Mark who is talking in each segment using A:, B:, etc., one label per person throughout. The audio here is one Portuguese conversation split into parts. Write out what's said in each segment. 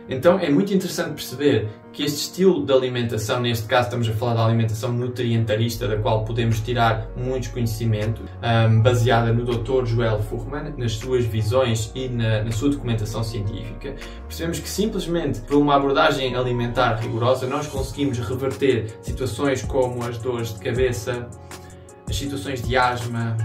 A: Então é muito interessante perceber que este estilo de alimentação, neste caso estamos a falar da alimentação nutrientarista, da qual podemos tirar muitos conhecimentos, baseada no Dr. Joel Fuhrman, nas suas visões e na sua documentação científica. Percebemos que simplesmente por uma abordagem alimentar rigorosa nós conseguimos reverter situações como as dores de cabeça, as situações de asma,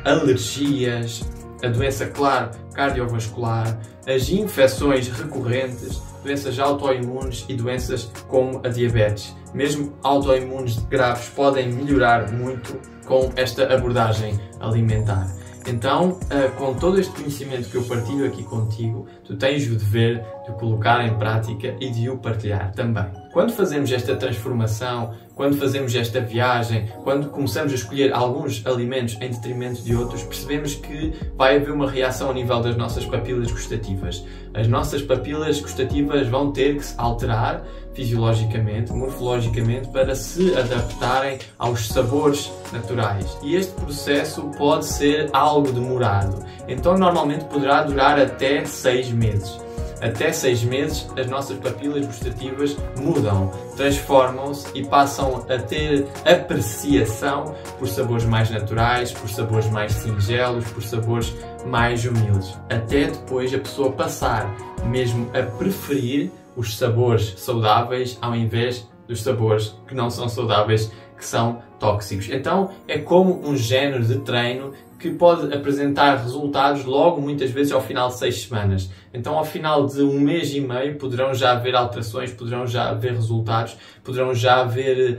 A: alergias, a doença, claro, cardiovascular, as infecções recorrentes, doenças autoimunes e doenças como a diabetes. Mesmo autoimunes graves podem melhorar muito com esta abordagem alimentar. Então, com todo este conhecimento que eu partilho aqui contigo, tu tens o dever de o colocar em prática e de o partilhar também. Quando fazemos esta transformação, quando fazemos esta viagem, quando começamos a escolher alguns alimentos em detrimento de outros, percebemos que vai haver uma reação a nível das nossas papilas gustativas. As nossas papilas gustativas vão ter que se alterar fisiologicamente, morfologicamente, para se adaptarem aos sabores naturais. E este processo pode ser algo demorado. Então, normalmente poderá durar até 6 meses. Até 6 meses, as nossas papilas gustativas mudam, transformam-se e passam a ter apreciação por sabores mais naturais, por sabores mais singelos, por sabores mais humildes. Até depois a pessoa passar mesmo a preferir os sabores saudáveis ao invés dos sabores que não são saudáveis, que são tóxicos. Então é como um género de treino que pode apresentar resultados logo, muitas vezes, ao final de 6 semanas. Então, ao final de 1 mês e meio, poderão já haver alterações, poderão já haver resultados, poderão já haver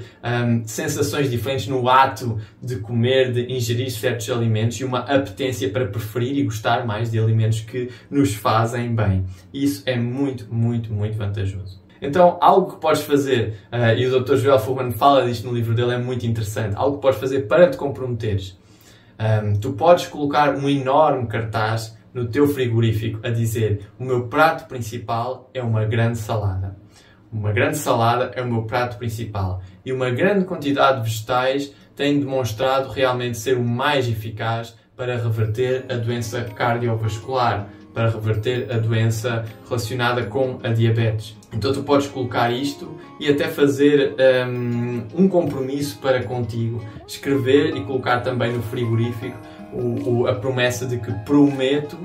A: sensações diferentes no ato de comer, de ingerir certos alimentos e uma apetência para preferir e gostar mais de alimentos que nos fazem bem. Isso é muito, muito, muito vantajoso. Então, algo que podes fazer, e o Dr. Joel Fuhrman fala disto no livro dele, é muito interessante, algo que podes fazer para te comprometeres. Tu podes colocar um enorme cartaz no teu frigorífico a dizer: o meu prato principal é uma grande salada. Uma grande salada é o meu prato principal. E uma grande quantidade de vegetais tem demonstrado realmente ser o mais eficaz para reverter a doença cardiovascular, para reverter a doença relacionada com a diabetes. Então tu podes colocar isto e até fazer um compromisso para contigo, escrever e colocar também no frigorífico a promessa de que prometo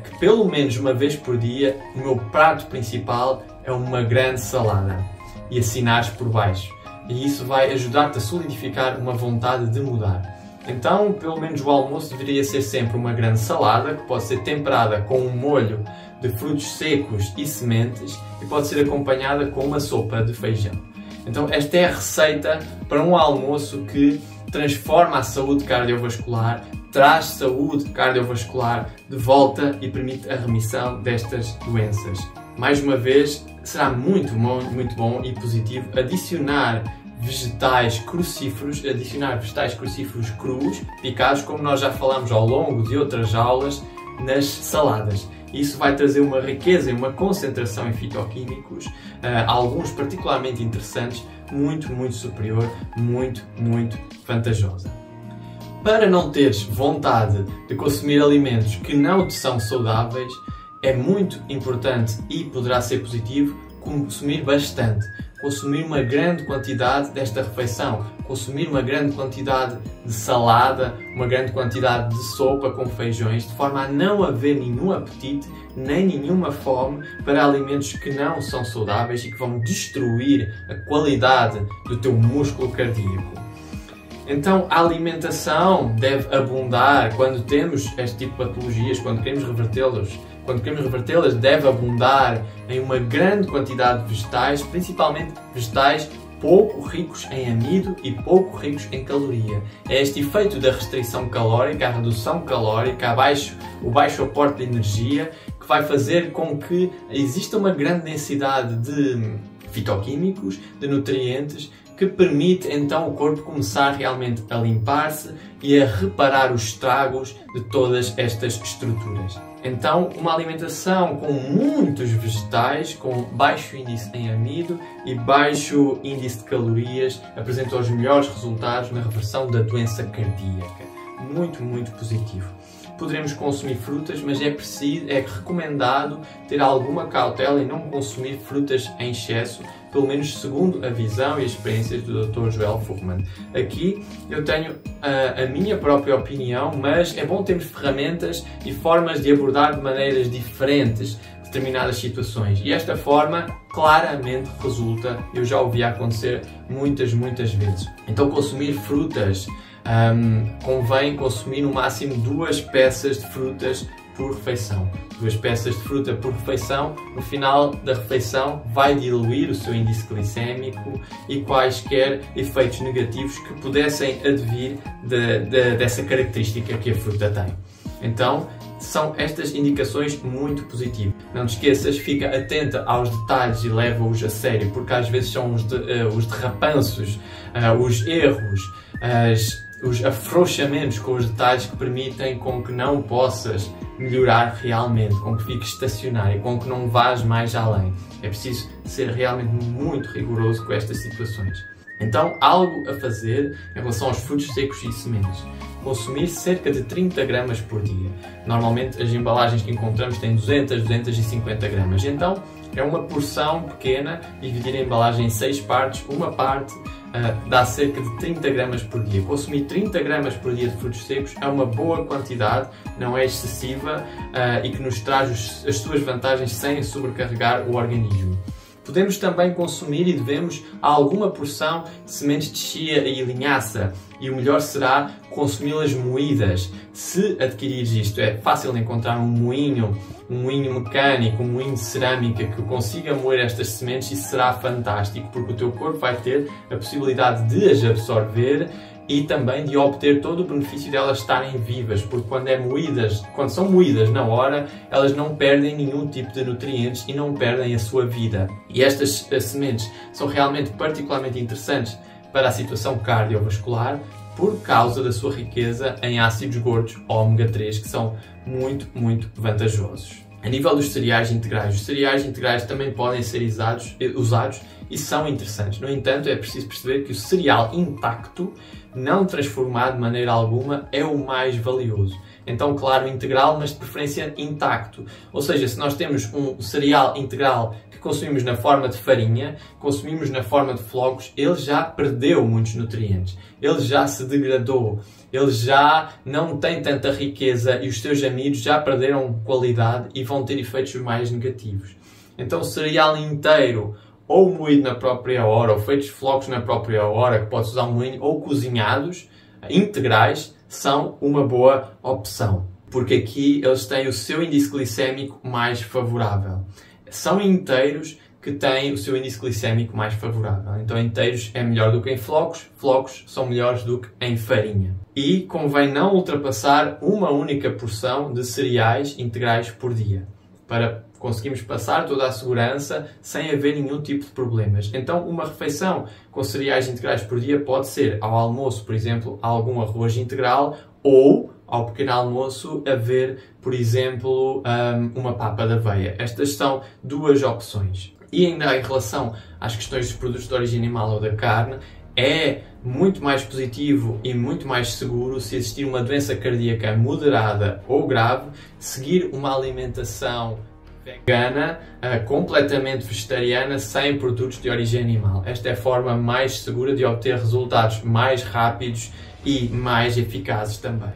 A: que pelo menos uma vez por dia o meu prato principal é uma grande salada, e assinares por baixo. E isso vai ajudar-te a solidificar uma vontade de mudar. Então, pelo menos o almoço deveria ser sempre uma grande salada, que pode ser temperada com um molho de frutos secos e sementes e pode ser acompanhada com uma sopa de feijão. Então, esta é a receita para um almoço que transforma a saúde cardiovascular, traz saúde cardiovascular de volta e permite a remissão destas doenças. Mais uma vez, será muito bom e positivo adicionar vegetais crucíferos crus, picados, como nós já falamos ao longo de outras aulas, nas saladas. Isso vai trazer uma riqueza e uma concentração em fitoquímicos, alguns particularmente interessantes, muito superior, muito vantajosa. Para não teres vontade de consumir alimentos que não te são saudáveis, é muito importante e poderá ser positivo consumir bastante. Consumir uma grande quantidade desta refeição, consumir uma grande quantidade de salada, uma grande quantidade de sopa com feijões, de forma a não haver nenhum apetite, nem nenhuma fome para alimentos que não são saudáveis e que vão destruir a qualidade do teu músculo cardíaco. Então, a alimentação deve abundar quando temos este tipo de patologias, quando queremos revertê-las, deve abundar em uma grande quantidade de vegetais, principalmente vegetais pouco ricos em amido e pouco ricos em caloria. É este efeito da restrição calórica, a redução calórica, o baixo aporte de energia, que vai fazer com que exista uma grande densidade de fitoquímicos, de nutrientes, que permite então o corpo começar realmente a limpar-se e a reparar os estragos de todas estas estruturas. Então, uma alimentação com muitos vegetais, com baixo índice em amido e baixo índice de calorias, apresenta os melhores resultados na reversão da doença cardíaca. muito positivo. Poderemos consumir frutas, mas é recomendado ter alguma cautela em não consumir frutas em excesso, pelo menos segundo a visão e as experiências do Dr. Joel Fuhrman. Aqui eu tenho a minha própria opinião, mas é bom termos ferramentas e formas de abordar de maneiras diferentes determinadas situações. E esta forma claramente resulta, eu já ouvi acontecer muitas vezes. Então consumir frutas, convém consumir no máximo 2 peças de frutas por refeição. 2 peças de fruta por refeição, no final da refeição vai diluir o seu índice glicémico e quaisquer efeitos negativos que pudessem advir dessa característica que a fruta tem. Então, são estas indicações muito positivas. Não te esqueças, fica atenta aos detalhes e leva-os a sério, porque às vezes são os derrapanços, os erros, os afrouxamentos com os detalhes que permitem com que não possas melhorar realmente, com que fiques estacionário, com que não vás mais além. É preciso ser realmente muito rigoroso com estas situações. Então, algo a fazer em relação aos frutos secos e sementes. Consumir cerca de 30 gramas por dia. Normalmente as embalagens que encontramos têm 250 gramas. Então, é uma porção pequena, dividir a embalagem em 6 partes, uma parte dá cerca de 30 gramas por dia. Consumir 30 gramas por dia de frutos secos é uma boa quantidade, não é excessiva e que nos traz as suas vantagens sem sobrecarregar o organismo. Podemos também consumir e devemos alguma porção de sementes de chia e linhaça, e o melhor será consumi-las moídas. Se adquirires isto, é fácil de encontrar um moinho mecânico, um moinho de cerâmica que consiga moer estas sementes, e será fantástico, porque o teu corpo vai ter a possibilidade de as absorver e também de obter todo o benefício de elas estarem vivas, porque quando são moídas na hora, elas não perdem nenhum tipo de nutrientes e não perdem a sua vida. E estas sementes são realmente particularmente interessantes para a situação cardiovascular por causa da sua riqueza em ácidos gordos ômega 3, que são muito vantajosos. A nível dos cereais integrais, os cereais integrais também podem ser usados e são interessantes. No entanto, é preciso perceber que o cereal intacto, não transformado de maneira alguma, é o mais valioso. Então, claro, integral, mas de preferência intacto. Ou seja, se nós temos um cereal integral que consumimos na forma de farinha, consumimos na forma de flocos, ele já perdeu muitos nutrientes. Ele já se degradou. Ele já não tem tanta riqueza e os seus amidos já perderam qualidade e vão ter efeitos mais negativos. Então, o cereal inteiro, ou moído na própria hora, ou feitos flocos na própria hora, que podes usar um moinho, ou cozinhados, integrais, são uma boa opção. Porque aqui eles têm o seu índice glicémico mais favorável. São inteiros que têm o seu índice glicémico mais favorável. Então, inteiros é melhor do que em flocos, flocos são melhores do que em farinha. E convém não ultrapassar uma única porção de cereais integrais por dia, para conseguirmos passar toda a segurança sem haver nenhum tipo de problemas. Então, uma refeição com cereais integrais por dia pode ser, ao almoço, por exemplo, algum arroz integral, ou ao pequeno almoço haver, por exemplo, uma papa de aveia. Estas são 2 opções. E ainda em relação às questões dos produtos de origem animal ou da carne, é muito mais positivo e muito mais seguro, se existir uma doença cardíaca moderada ou grave, seguir uma alimentação vegana, completamente vegetariana, sem produtos de origem animal. Esta é a forma mais segura de obter resultados mais rápidos e mais eficazes também.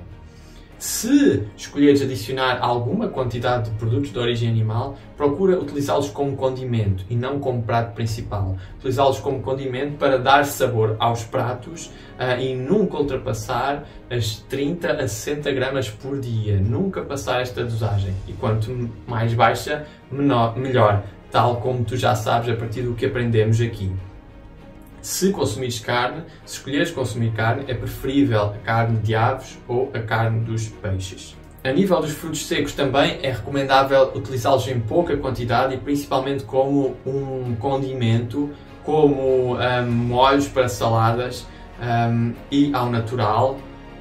A: Se escolheres adicionar alguma quantidade de produtos de origem animal, procura utilizá-los como condimento e não como prato principal. Utilizá-los como condimento para dar sabor aos pratos e nunca ultrapassar as 30 a 60 gramas por dia. Nunca passar esta dosagem. E quanto mais baixa, melhor. Tal como tu já sabes a partir do que aprendemos aqui. Se consumires carne, se escolheres consumir carne, é preferível a carne de aves ou a carne dos peixes. A nível dos frutos secos também é recomendável utilizá-los em pouca quantidade e principalmente como um condimento, como molhos para saladas e ao natural,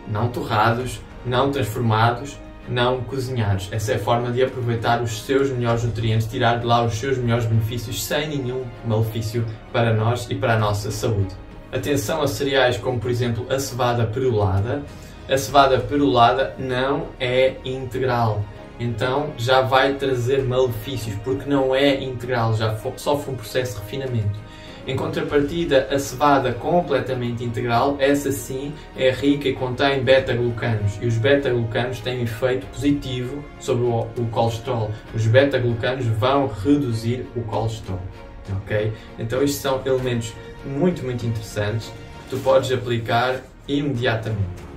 A: não torrados, não transformados, não cozinhados. Essa é a forma de aproveitar os seus melhores nutrientes, tirar de lá os seus melhores benefícios sem nenhum malefício para nós e para a nossa saúde. Atenção a cereais como, por exemplo, a cevada perolada. a cevada perolada não é integral. Então já vai trazer malefícios, porque não é integral, já sofre um processo de refinamento. Em contrapartida, a cevada completamente integral, essa sim é rica e contém beta-glucanos. E os beta-glucanos têm um efeito positivo sobre o colesterol. Os beta-glucanos vão reduzir o colesterol. Okay? Então estes são elementos muito interessantes que tu podes aplicar imediatamente.